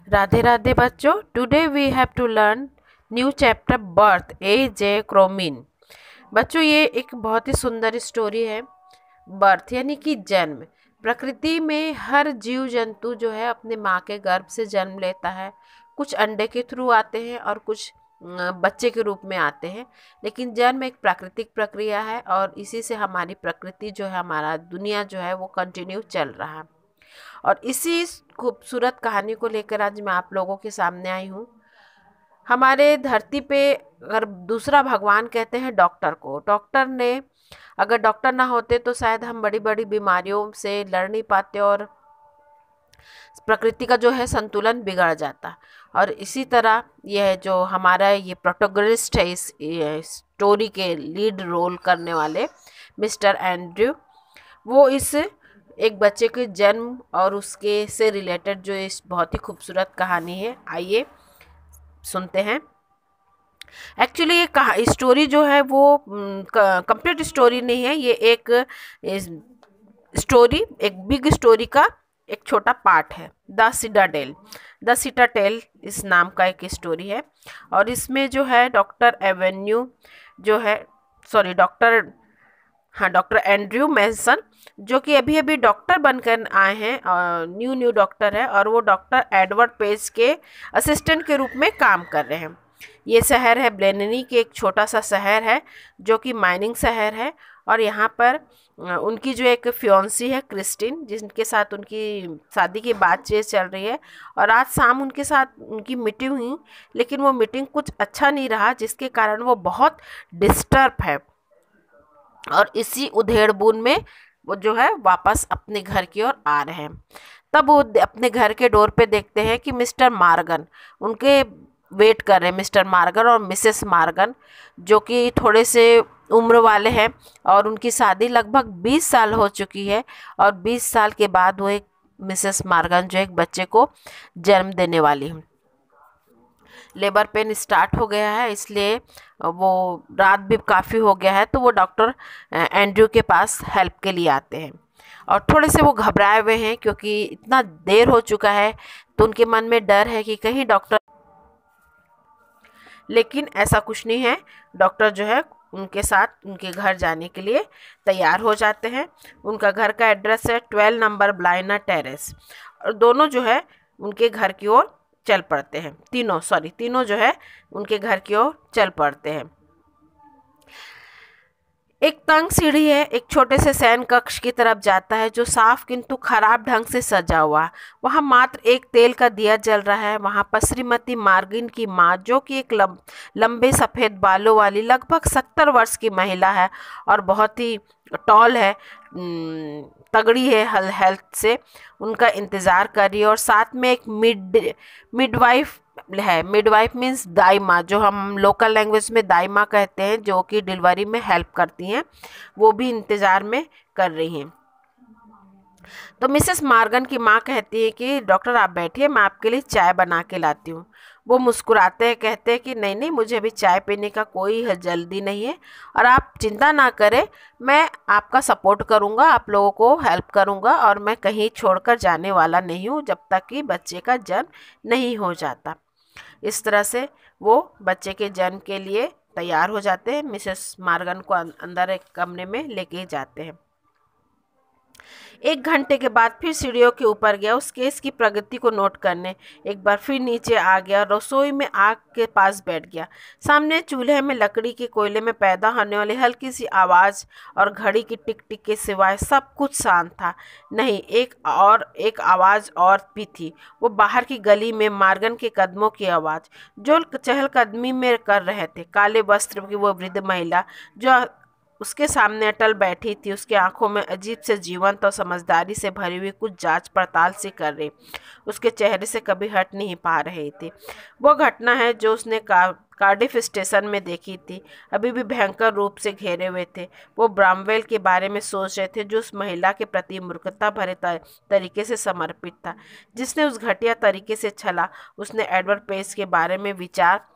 राधे राधे बच्चों। Today we have to learn new chapter birth a J क्रोमिन। बच्चों ये एक बहुत ही सुंदर स्टोरी है। बर्थ यानी कि जन्म। प्रकृति में हर जीव जंतु जो है अपने माँ के गर्भ से जन्म लेता है। कुछ अंडे के थ्रू आते हैं और कुछ बच्चे के रूप में आते हैं। लेकिन जन्म एक प्राकृतिक प्रक्रिया है और इसी से हमारी प्रकृति जो है, हमारा दुनिया जो है वो कंटिन्यू चल रहा है। और इसी खूबसूरत कहानी को लेकर आज मैं आप लोगों के सामने आई हूँ। हमारे धरती पे अगर दूसरा भगवान कहते हैं डॉक्टर को। डॉक्टर ने, अगर डॉक्टर ना होते तो शायद हम बड़ी बड़ी बीमारियों से लड़ नहीं पाते और प्रकृति का जो है संतुलन बिगड़ जाता। और इसी तरह यह जो हमारा ये प्रोटोगनिस्ट है इस स्टोरी के लीड रोल करने वाले मिस्टर एंड्रयू, वो इस एक बच्चे के जन्म और उसके से रिलेटेड जो इस बहुत ही खूबसूरत कहानी है, आइए सुनते हैं। एक्चुअली ये स्टोरी जो है वो कंप्लीट स्टोरी नहीं है, ये एक स्टोरी, एक बिग स्टोरी का एक छोटा पार्ट है। द सिटाडेल इस नाम का एक स्टोरी है। और इसमें जो है डॉक्टर एवेन्यू जो है, सॉरी डॉक्टर एंड्रयू मैसन, जो कि अभी अभी डॉक्टर बनकर आए हैं और न्यू डॉक्टर है, और वो डॉक्टर एडवर्ड पेज के असिस्टेंट के रूप में काम कर रहे हैं। ये शहर है ब्लेननी के, एक छोटा सा शहर है जो कि माइनिंग शहर है। और यहाँ पर उनकी जो एक फियोन्सी है क्रिस्टिन, जिनके साथ उनकी शादी की बातचीत चल रही है। और आज शाम उनके साथ उनकी मीटिंग हुई, लेकिन वो मीटिंग कुछ अच्छा नहीं रहा, जिसके कारण वो बहुत डिस्टर्ब है। और इसी उधेड़-बुन में वो जो है वापस अपने घर की ओर आ रहे हैं। तब वो अपने घर के डोर पे देखते हैं कि मिस्टर मार्गन उनके वेट कर रहे हैं। मिस्टर मार्गन और मिसेस मार्गन, जो कि थोड़े से उम्र वाले हैं और उनकी शादी लगभग 20 साल हो चुकी है। और 20 साल के बाद वो एक मिसेस मार्गन जो एक बच्चे को जन्म देने वाली हैं। लेबर पेन स्टार्ट हो गया है, इसलिए वो रात भी काफ़ी हो गया है, तो वो डॉक्टर एंड्रयू के पास हेल्प के लिए आते हैं। और थोड़े से वो घबराए हुए हैं क्योंकि इतना देर हो चुका है, तो उनके मन में डर है कि कहीं डॉक्टर, लेकिन ऐसा कुछ नहीं है। डॉक्टर जो है उनके साथ उनके घर जाने के लिए तैयार हो जाते हैं। उनका घर का एड्रेस है 12 नंबर ब्लाइना टेरेस। और दोनों जो है उनके घर की ओर चल पड़ते हैं। तीनों जो है उनके घर की ओर चल पड़ते हैं। एक तंग सीढ़ी है, एक छोटे से शयन कक्ष की तरफ जाता है, जो साफ किंतु खराब ढंग से सजा हुआ। वहाँ मात्र एक तेल का दिया जल रहा है। वहाँ पर श्रीमती मार्गिन की माँ, जो कि एक लंबे सफ़ेद बालों वाली लगभग 70 वर्ष की महिला है और बहुत ही टॉल है, तगड़ी है हेल्थ से, उनका इंतज़ार कर रही है। और साथ में एक मिडवाइफ है। मिडवाइफ मीन्स दाई माँ, जो हम लोकल लैंग्वेज में दाई माँ कहते हैं, जो कि डिलीवरी में हेल्प करती हैं, वो भी इंतज़ार में कर रही हैं। तो मिसेस मार्गन की माँ कहती है कि डॉक्टर आप बैठिए, मैं आपके लिए चाय बना के लाती हूँ। वो मुस्कुराते हैं, कहते हैं कि नहीं नहीं, मुझे अभी चाय पीने का कोई जल्दी नहीं है, और आप चिंता ना करें, मैं आपका सपोर्ट करूँगा, आप लोगों को हेल्प करूँगा, और मैं कहीं छोड़कर जाने वाला नहीं हूँ जब तक कि बच्चे का जन्म नहीं हो जाता। इस तरह से वो बच्चे के जन्म के लिए तैयार हो जाते हैं। मिसेस मार्गन को अंदर एक कमरे में लेके जाते हैं। 1 घंटे के बाद फिर सीढ़ियों के ऊपर गया उस केस की प्रगति को नोट करने। एक बार फिर नीचे आ गया, रसोई में आग के पास बैठ गया। सामने चूल्हे में लकड़ी के कोयले में पैदा होने वाली हल्की सी आवाज़ और घड़ी की टिक टिक के सिवाय सब कुछ शांत था। नहीं, एक आवाज़ और भी थी। वो बाहर की गली में मार्गन के कदमों की आवाज़, जो चहलकदमी में कर रहे थे। काले वस्त्र की वो वृद्ध महिला जो उसके सामने अटल बैठी थी, उसकी आंखों में अजीब से जीवंत और समझदारी से भरी हुई कुछ जांच पड़ताल सी कर रही, उसके चेहरे से कभी हट नहीं पा रही थी। वो घटना है जो उसने कार्डिफ स्टेशन में देखी थी, अभी भी भयंकर रूप से घेरे हुए थे। वो ब्रामवेल के बारे में सोच रहे थे, जो उस महिला के प्रति मूर्खता भरे तरीके से समर्पित था, जिसने उस घटिया तरीके से छला। उसने एडवर्ड पेज के बारे में विचार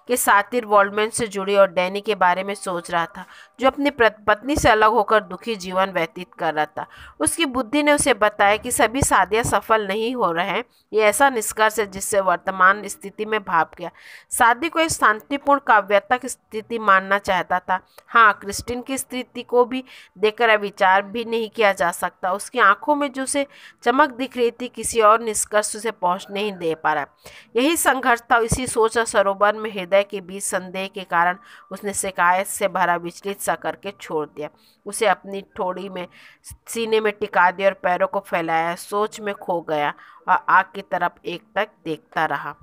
के सातिर वॉल्डमैन से जुड़ी और डैनी के बारे में सोच रहा था, जो अपनी पत्नी से अलग होकर दुखी जीवन व्यतीत कर रहा था। उसकी बुद्धि ने उसे बताया कि सभी शादियां सफल नहीं हो रहे हैं। ये ऐसा निष्कर्ष है जिससे वर्तमान स्थिति में भाप गया। शादी को एक शांतिपूर्ण काव्यता की स्थिति मानना चाहता था। हाँ, क्रिस्टीन की स्थिति को भी देखकर विचार भी नहीं किया जा सकता। उसकी आंखों में जो से चमक दिख रही थी, किसी और निष्कर्ष से पहुंच नहीं दे पा रहा। यही संघर्ष था। इसी सोच और सरोवर में हृदय के बीच संदेह के कारण उसने शिकायत से भरा विचलित सा करके छोड़ दिया। उसे अपनी ठोड़ी में सीने में टिका दिया और पैरों को फैलाया, सोच में खो गया और आग की तरफ एकटक देखता रहा।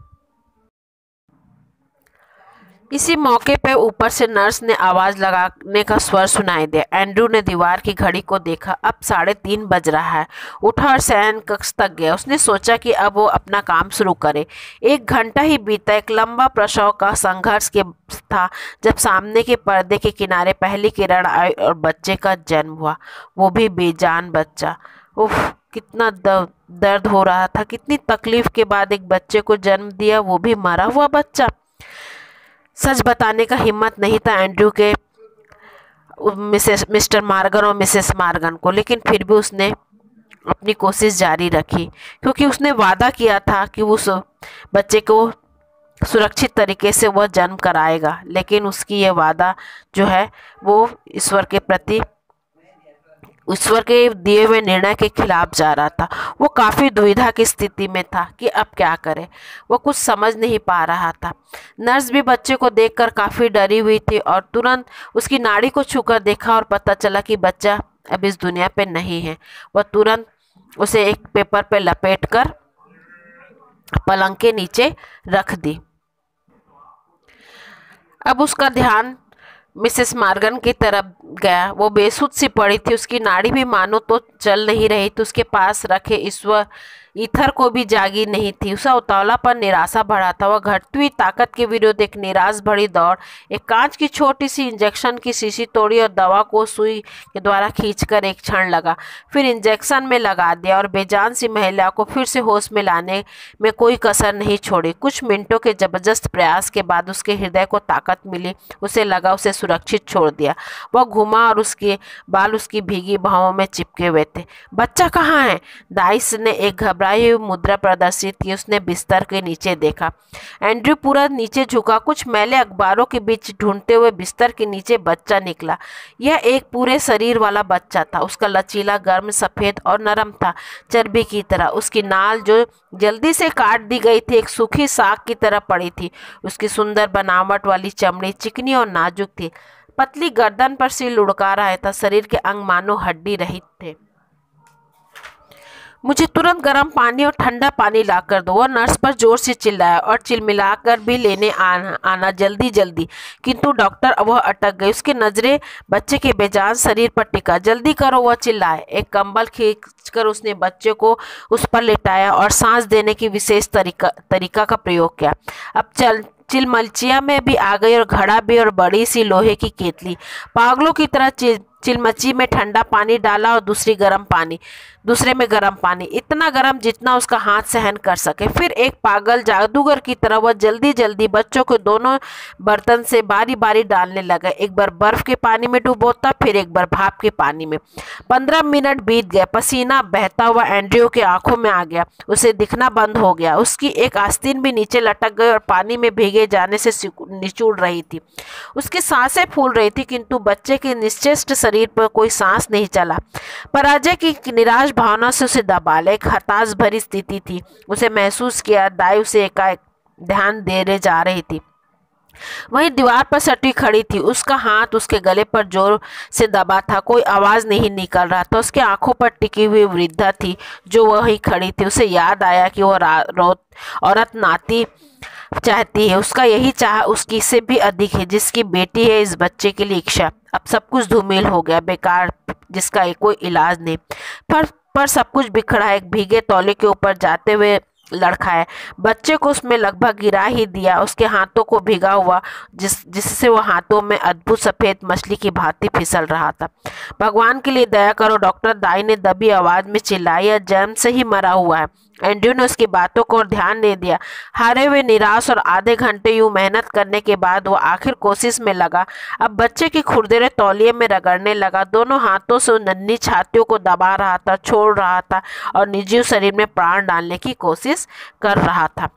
इसी मौके पर ऊपर से नर्स ने आवाज लगाने का स्वर सुनाई दिया। एंड्रू ने दीवार की घड़ी को देखा। अब 3:30 बज रहा है। उठा और शयन कक्ष तक गया। उसने सोचा कि अब वो अपना काम शुरू करे। 1 घंटा ही बीता। एक लंबा प्रसव का संघर्ष के था जब सामने के पर्दे के किनारे पहली किरण आई और बच्चे का जन्म हुआ, वो भी बेजान बच्चा। उफ, कितना दर्द हो रहा था। कितनी तकलीफ के बाद एक बच्चे को जन्म दिया, वो भी मरा हुआ बच्चा। सच बताने का हिम्मत नहीं था एंड्रू के मिस्टर मार्गन और मिसेस मार्गन को, लेकिन फिर भी उसने अपनी कोशिश जारी रखी, क्योंकि उसने वादा किया था कि उस बच्चे को सुरक्षित तरीके से वह जन्म कराएगा। लेकिन उसकी ये वादा जो है वो ईश्वर के दिए हुए निर्णय के खिलाफ जा रहा था। वो काफ़ी दुविधा की स्थिति में था कि अब क्या करे। वो कुछ समझ नहीं पा रहा था। नर्स भी बच्चे को देखकर काफ़ी डरी हुई थी और तुरंत उसकी नाड़ी को छूकर देखा और पता चला कि बच्चा अब इस दुनिया पे नहीं है। वह तुरंत उसे एक पेपर पे लपेटकर पलंग के नीचे रख दी। अब उसका ध्यान मिसेस मार्गन की तरफ गया। वो बेसुध सी पड़ी थी। उसकी नाड़ी भी मानो तो चल नहीं रही थी। उसके पास रखे ईथर को भी जागी नहीं थी। उसका उतावला पर निराशा भरा था। वह घटती हुई ताकत के विरुद्ध एक निराश भरी दौड़। एक कांच की छोटी सी इंजेक्शन की शीशी तोड़ी और दवा को सुई के द्वारा खींचकर एक क्षण लगा, फिर इंजेक्शन में लगा दिया और बेजान सी महिला को फिर से होश में लाने में कोई कसर नहीं छोड़ी। कुछ मिनटों के जबरदस्त प्रयास के बाद उसके हृदय को ताकत मिली। उसे लगा उसे सुरक्षित छोड़ दिया। वह घूमा और उसके बाल उसकी भीगी बाहों में चिपके हुए थे। बच्चा कहाँ है? दाइस ने एक घबराई हुई मुद्रा प्रदर्शित की। उसने बिस्तर के नीचे देखा। एंड्रू पूरा नीचे झुका। कुछ मैले अखबारों के बीच ढूंढते हुए बिस्तर के नीचे बच्चा निकला। यह एक पूरे शरीर वाला बच्चा था। उसका लचीला, गर्म, सफेद और नरम था, चर्बी की तरह। उसकी नाल जो जल्दी से काट दी गई थी एक सूखी साग की तरह पड़ी थी। उसकी सुंदर बनावट वाली चमड़ी चिकनी और नाजुक थी। पतली गर्दन पर सिर लुढ़का रहा था। शरीर के अंग मानो हड्डी रहित थे। मुझे तुरंत गर्म पानी और ठंडा पानी लाकर दो। वह नर्स पर जोर से चिल्लाया और चिलमिलाकर भी लेने आना जल्दी जल्दी। किंतु डॉक्टर वह अटक गई। उसकी नजरें बच्चे के बेजान शरीर पर टिका। जल्दी करो, वह चिल्लाए। एक कंबल खींचकर उसने बच्चे को उस पर लेटाया और सांस देने की विशेष तरीका का प्रयोग किया। अब चिलमचिया में भी आ गई और घड़ा भी और बड़ी सी लोहे की केतली। पागलों की तरह चिलमची में ठंडा पानी डाला और दूसरे में गर्म पानी, इतना गर्म जितना उसका हाथ सहन कर सके। फिर एक पागल जादूगर की तरह वह जल्दी जल्दी बच्चों को दोनों बर्तन से बारी बारी डालने लगा। एक बार बर्फ के पानी में डुबोता, फिर एक बार भाप के पानी में। 15 मिनट बीत गए। पसीना बहता हुआ एंड्रयू के आंखों में आ गया। उसे दिखना बंद हो गया। उसकी एक आस्तीन भी नीचे लटक गई और पानी में भीगे जाने से निचुड़ रही थी। उसकी सांसें फूल रही थी, किंतु बच्चे के निश्चेष्ट शरीर पर कोई सांस नहीं चला। पराजय की निराश भावना से उसे दबा ले। एक हताश भरी स्थिति थी। उसे महसूस किया दाई उसे एकाएक ध्यान देने जा रही थी। वहीं दीवार पर सटी खड़ी थी। उसका हाथ उसके गले पर जोर से दबा था। कोई आवाज नहीं निकल रहा था। उसके आंखों पर टिकी हुई वृद्धा थी जो वहीं खड़ी थी। उसे याद आया कि वह औरत नाती चाहती है। उसका यही चाह उसकी से भी अधिक है, जिसकी बेटी है इस बच्चे के लिए इच्छा। अब सब कुछ धूमिल हो गया, बेकार, जिसका कोई इलाज नहीं। पर सब कुछ बिखरा है। एक भीगे तौले के ऊपर जाते हुए लड़खड़ाया। बच्चे को उसमें लगभग गिरा ही दिया। उसके हाथों को भिगा हुआ, जिससे वह हाथों में अद्भुत सफेद मछली की भांति फिसल रहा था। भगवान के लिए दया करो, डॉक्टर दाई ने दबी आवाज में चिल्लाई। यह जन्म से ही मरा हुआ है। एंड्रयू ने उसकी बातों को और ध्यान नहीं दिया। हारे हुए, निराश और आधे घंटे यूं मेहनत करने के बाद वो आखिर कोशिश में लगा। अब बच्चे की खुरदरे तौलिए में रगड़ने लगा, दोनों हाथों से नन्ही छातियों को दबा रहा था, छोड़ रहा था और निर्जीव शरीर में प्राण डालने की कोशिश कर रहा था।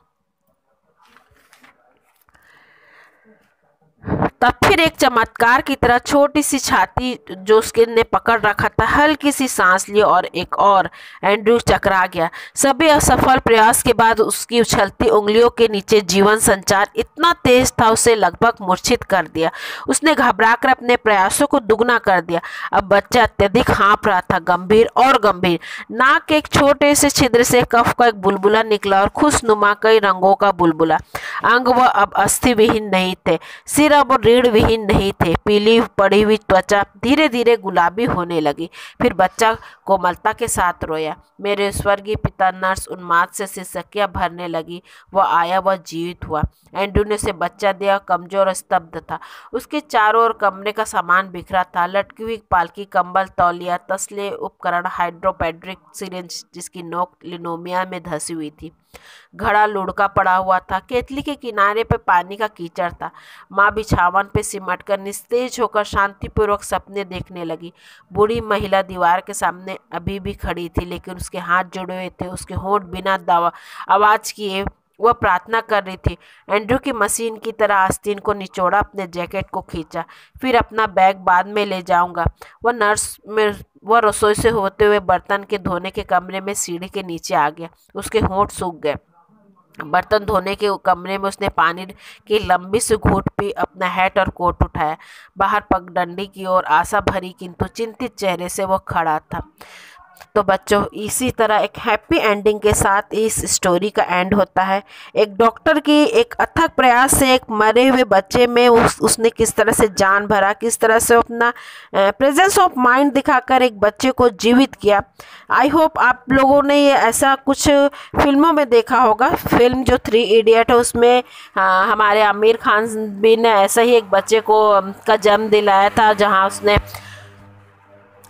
तब फिर एक चमत्कार की तरह छोटी सी छाती जो उसके ने पकड़ रखा था, हल्की सी सांस ली और एक और। एंड्रयू चकरा गया। सभी असफल प्रयास के बाद उसकी उछलती उंगलियों के नीचे जीवन संचार इतना तेज था, उसे लगभग मूर्छित कर दिया। उसने घबराकर अपने प्रयासों को दुगना कर दिया। अब बच्चा अत्यधिक हाँफ रहा था, गंभीर और गंभीर। नाक के एक छोटे से छिद्र से कफ का एक बुलबुला निकला और खुशनुमा कई रंगों का बुलबुला। अंग वह अब अस्थि विहीन नहीं थे, सिर अब रीढ़ विहीन नहीं थे। पीली पड़ी हुई त्वचा धीरे धीरे गुलाबी होने लगी। फिर बच्चा कोमलता के साथ रोया। मेरे स्वर्गीय पिता, नर्स उन्माद से सिसकियां भरने लगी। वह आया, वह जीवित हुआ। एंड्रयू ने उसे बच्चा दिया, कमजोर और स्तब्ध था। उसके चारों ओर कमरे का सामान बिखरा था, लटकी हुई पालकी, कंबल, तौलिया, तसले, उपकरण, हाइड्रोपेड्रिक सिरिंज जिसकी नोक लिनोमिया में धसी हुई थी। घड़ा लुढ़का पड़ा हुआ था, केतली के किनारे पे पानी का कीचड़ था। माँ बिछावन पे सिमट कर निस्तेज होकर शांतिपूर्वक सपने देखने लगी। बूढ़ी महिला दीवार के सामने अभी भी खड़ी थी, लेकिन उसके हाथ जुड़े हुए थे, उसके होंठ बिना आवाज किए वह प्रार्थना कर रही थी। एंड्रयू की मशीन की तरह आस्तीन को निचोड़ा, अपने जैकेट को खींचा। फिर अपना बैग बाद में ले जाऊंगा। वह रसोई से होते हुए बर्तन के धोने के कमरे में सीढ़ी के नीचे आ गया। उसके होंठ सूख गए। बर्तन धोने के कमरे में उसने पानी की लंबी सी घूंट पी, अपना हैट और कोट उठाया। बाहर पगडंडी की ओर आशा भरी किंतु चिंतित चेहरे से वह खड़ा था। तो बच्चों, इसी तरह एक हैप्पी एंडिंग के साथ इस स्टोरी का एंड होता है। एक डॉक्टर की एक अथक प्रयास से एक मरे हुए बच्चे में उसने किस तरह से जान भरा, किस तरह से अपना प्रेजेंस ऑफ माइंड दिखाकर एक बच्चे को जीवित किया। आई होप आप लोगों ने ये ऐसा कुछ फिल्मों में देखा होगा। फिल्म जो 3 इडियट है उसमें हमारे आमिर खान भी ने ऐसा ही एक बच्चे को का जन्म दिलाया था, जहाँ उसने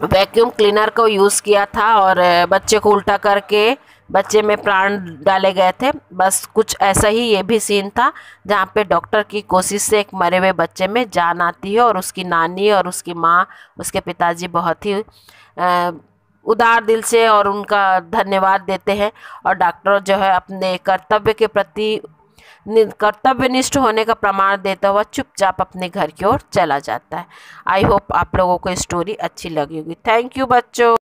वैक्यूम क्लीनर को यूज़ किया था और बच्चे को उल्टा करके बच्चे में प्राण डाले गए थे। बस कुछ ऐसा ही ये भी सीन था, जहाँ पे डॉक्टर की कोशिश से एक मरे हुए बच्चे में जान आती है और उसकी नानी और उसकी माँ, उसके पिताजी बहुत ही उदार दिल से और उनका धन्यवाद देते हैं। और डॉक्टर जो है अपने कर्तव्य के प्रति कर्तव्यनिष्ठ होने का प्रमाण देता हुआ चुपचाप अपने घर की ओर चला जाता है। आई होप आप लोगों को स्टोरी अच्छी लगी होगी। थैंक यू बच्चों।